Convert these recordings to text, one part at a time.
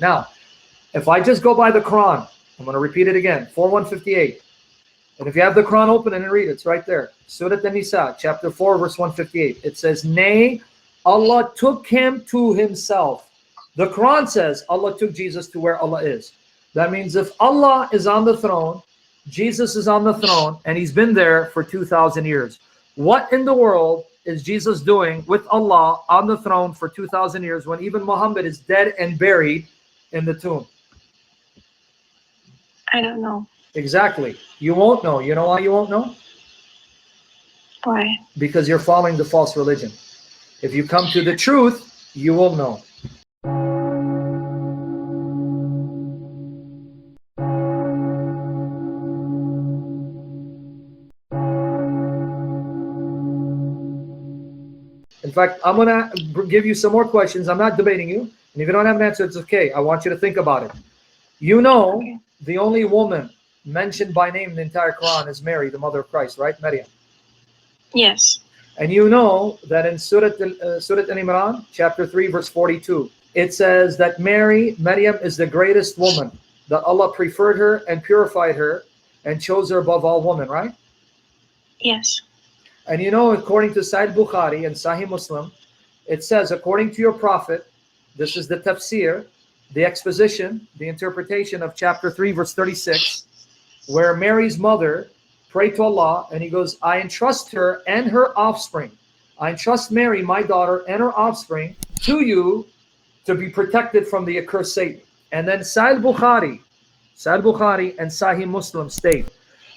Now, if I just go by the Quran, I'm going to repeat it again, 4:158. And if you have the Quran open and read it, it's right there. Surah An-Nisa, chapter 4, verse 158. It says, nay, Allah took him to himself. The Quran says Allah took Jesus to where Allah is. That means if Allah is on the throne, Jesus is on the throne, and he's been there for 2,000 years. What in the world is Jesus doing with Allah on the throne for 2,000 years when even Muhammad is dead and buried in the tomb? I don't know. Exactly. You won't know. You know why you won't know? Why? Because you're following the false religion. If you come to the truth, you will know. In fact, I'm going to give you some more questions. I'm not debating you. And if you don't have an answer, it's okay. I want you to think about it. You know, Okay. the only woman mentioned by name in the entire Quran is Mary, the mother of Christ, right? Maryam. Yes. And you know that in Surah Al-Imran, chapter 3, verse 42, it says that Maryam is the greatest woman, that Allah preferred her and purified her and chose her above all women, right? Yes. And you know, according to Sahih Bukhari and Sahih Muslim, it says, according to your prophet, this is the tafsir, the exposition, the interpretation of chapter 3, verse 36, where Mary's mother prayed to Allah, and he goes, I entrust her and her offspring. I entrust Mary, my daughter, and her offspring to you to be protected from the accursed Satan. And then Sahih Bukhari and Sahih Muslim state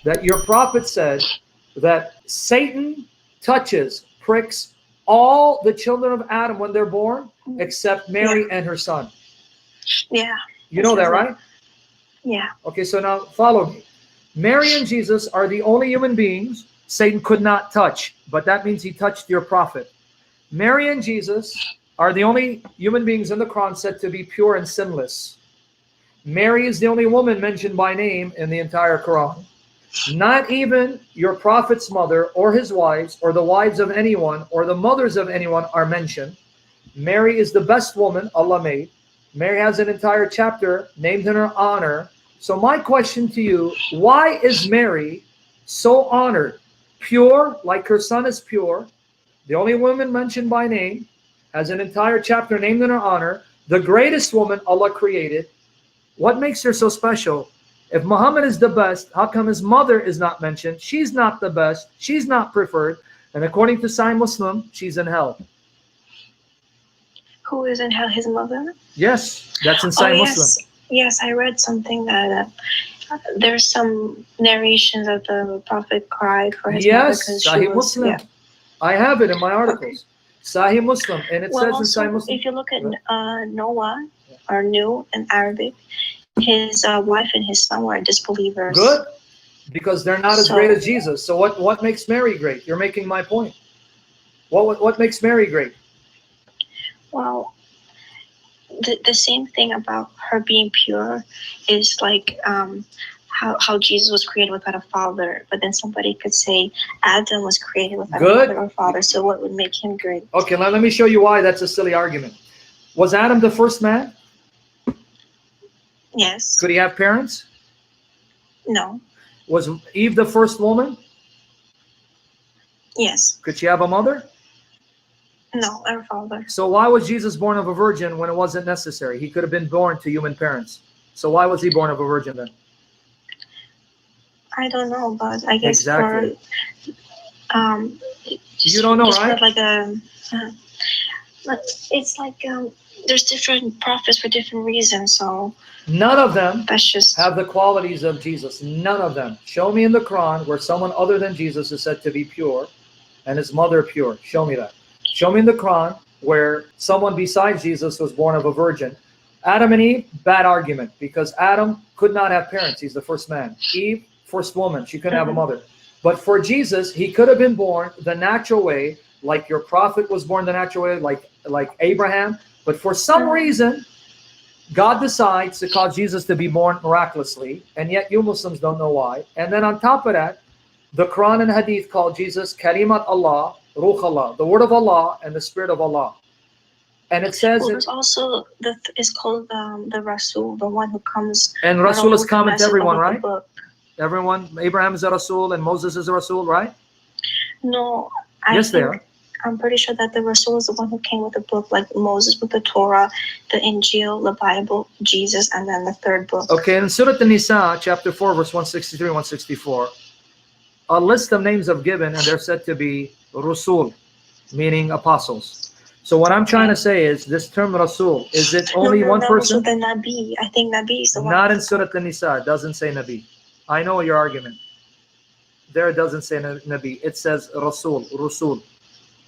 that your prophet said that Satan pricks all the children of Adam when they're born, except Mary and her son. Yeah. You know that, right? Yeah. Okay, so now follow me. Mary and Jesus are the only human beings Satan could not touch, but that means he touched your prophet. Mary and Jesus are the only human beings in the Quran said to be pure and sinless. Mary is the only woman mentioned by name in the entire Quran. Not even your prophet's mother or his wives or the wives of anyone or the mothers of anyone are mentioned. Mary is the best woman Allah made. Mary has an entire chapter named in her honor. So my question to you, why is Mary so honored? Pure, like her son is pure. The only woman mentioned by name, has an entire chapter named in her honor. The greatest woman Allah created. What makes her so special? If Muhammad is the best, how come his mother is not mentioned? She's not the best. She's not preferred. And according to Sahih Muslim, she's in hell. Who is in hell? His mother? Yes, that's in Sahih Muslim. Yes, I read something that there's some narrations that the prophet cried for his mother. Yes, Sahih Muslim. Yeah. I have it in my articles. Okay. Sahih Muslim, and it says also, in Sahih Muslim. If you look at Noah, or Nu in Arabic, his wife and his son were disbelievers. Good, because they're not as great as Jesus. So what makes Mary great? You're making my point. What makes Mary great? Well, the same thing about her being pure is like how Jesus was created without a father, but then somebody could say Adam was created without a mother or father. So what would make him great? Okay, let me show you why that's a silly argument. Was Adam the first man? Yes. Could he have parents? No. Was Eve the first woman? Yes. Could she have a mother? No, her father. So why was Jesus born of a virgin when it wasn't necessary? He could have been born to human parents. So why was he born of a virgin then? I don't know, but I guess exactly. You don't know, right? Like it's like there's different prophets for different reasons. So none of them that's just have the qualities of Jesus. None of them. Show me in the Quran where someone other than Jesus is said to be pure and his mother pure. Show me that. Show me in the Quran where someone besides Jesus was born of a virgin. Adam and Eve, bad argument, because Adam could not have parents. He's the first man. Eve, first woman. She couldn't have a mother. But for Jesus, he could have been born the natural way, like your prophet was born the natural way, like Abraham. But for some reason, God decides to cause Jesus to be born miraculously, and yet you Muslims don't know why. And then on top of that, the Quran and Hadith call Jesus Kalimat Allah, Ruh Allah, the word of Allah and the spirit of Allah. And it says Well, there's also it's called the Rasul, the one who comes. and not Rasul only is with the common to message, but everyone, with the right? book. Everyone, Abraham is a Rasul and Moses is a Rasul, right? No, Yes, they are. I'm pretty sure that the Rasul is the one who came with the book, like Moses with the Torah, the Injil, the Bible, Jesus, and then the third book. Okay, in Surah An-Nisa, chapter 4, verse 163 and 164, a list of names are given, and they're said to be Rasul, meaning apostles. So what I'm trying to say is, this term Rasul, is it only one person? The Nabi. I think Nabi is the one. Not in Surah An-Nisa. It doesn't say Nabi. I know your argument. There it doesn't say Nabi. It says Rasul, Rasul.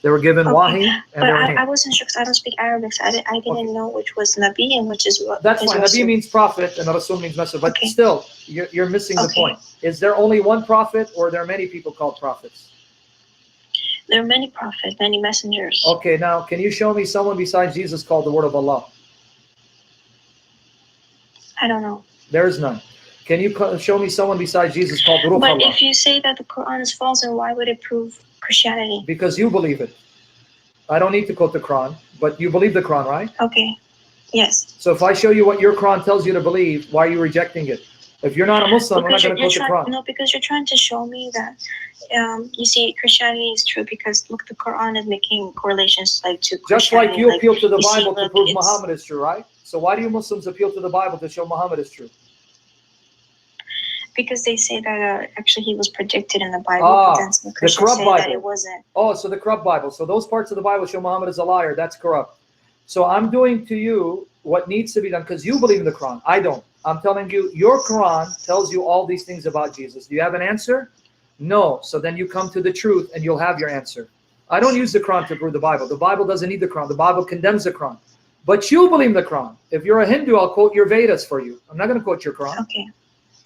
They were given Wahi, and but they were I wasn't sure because I don't speak Arabic, so I didn't know which was Nabi and which is what. That's fine. Nabi means prophet, and Rasul means messenger. But still, you're missing the point. Is there only one prophet, or are there many people called prophets? There are many prophets, many messengers. Okay, now can you show me someone besides Jesus called the Word of Allah? I don't know. There is none. Can you show me someone besides Jesus called the Ruh of Allah? But if you say that the Quran is false, then why would it prove Christianity? Because you believe it. I don't need to quote the Quran, but you believe the Quran, right? Okay. Yes. So if I show you what your Quran tells you to believe, why are you rejecting it? If you're not a Muslim, we're not going to quote the Quran. No, because you're trying to show me that, you see, Christianity is true because, look, the Quran is making correlations like to Christianity. Just like you appeal to the Bible see, to prove Muhammad is true, right? So why do you Muslims appeal to the Bible to show Muhammad is true? Because they say that actually he was predicted in the Bible, but then some Christians say that it wasn't. Oh, so the corrupt Bible. So those parts of the Bible show Muhammad is a liar. That's corrupt. So I'm doing to you what needs to be done because you believe in the Quran. I don't. I'm telling you, your Quran tells you all these things about Jesus. Do you have an answer? No. So then you come to the truth and you'll have your answer. I don't use the Quran to prove the Bible. The Bible doesn't need the Quran. The Bible condemns the Quran. But you believe in the Quran. If you're a Hindu, I'll quote your Vedas for you. I'm not going to quote your Quran. Okay.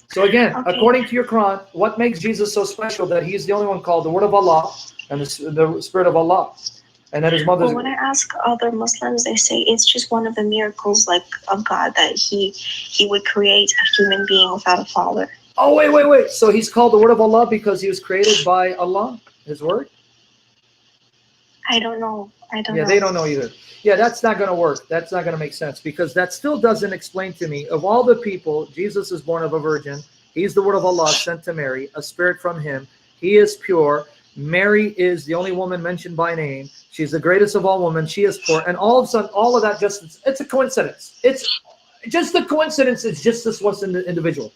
So again, according to your Quran, what makes Jesus so special that he's the only one called the Word of Allah and the Spirit of Allah? And that his mother's... Well, when I ask other Muslims, they say it's just one of the miracles like of God that he would create a human being without a father. Oh, wait. So he's called the Word of Allah because he was created by Allah, his word? I don't know. Yeah, they don't know either. Yeah, that's not going to work. That's not going to make sense because that still doesn't explain to me. Of all the people, Jesus is born of a virgin. He's the Word of Allah sent to Mary, a spirit from him. He is pure. Mary is the only woman mentioned by name. She's the greatest of all women. She is poor. And all of a sudden, all of that it's a coincidence. It's just a coincidence. It's just this one individual.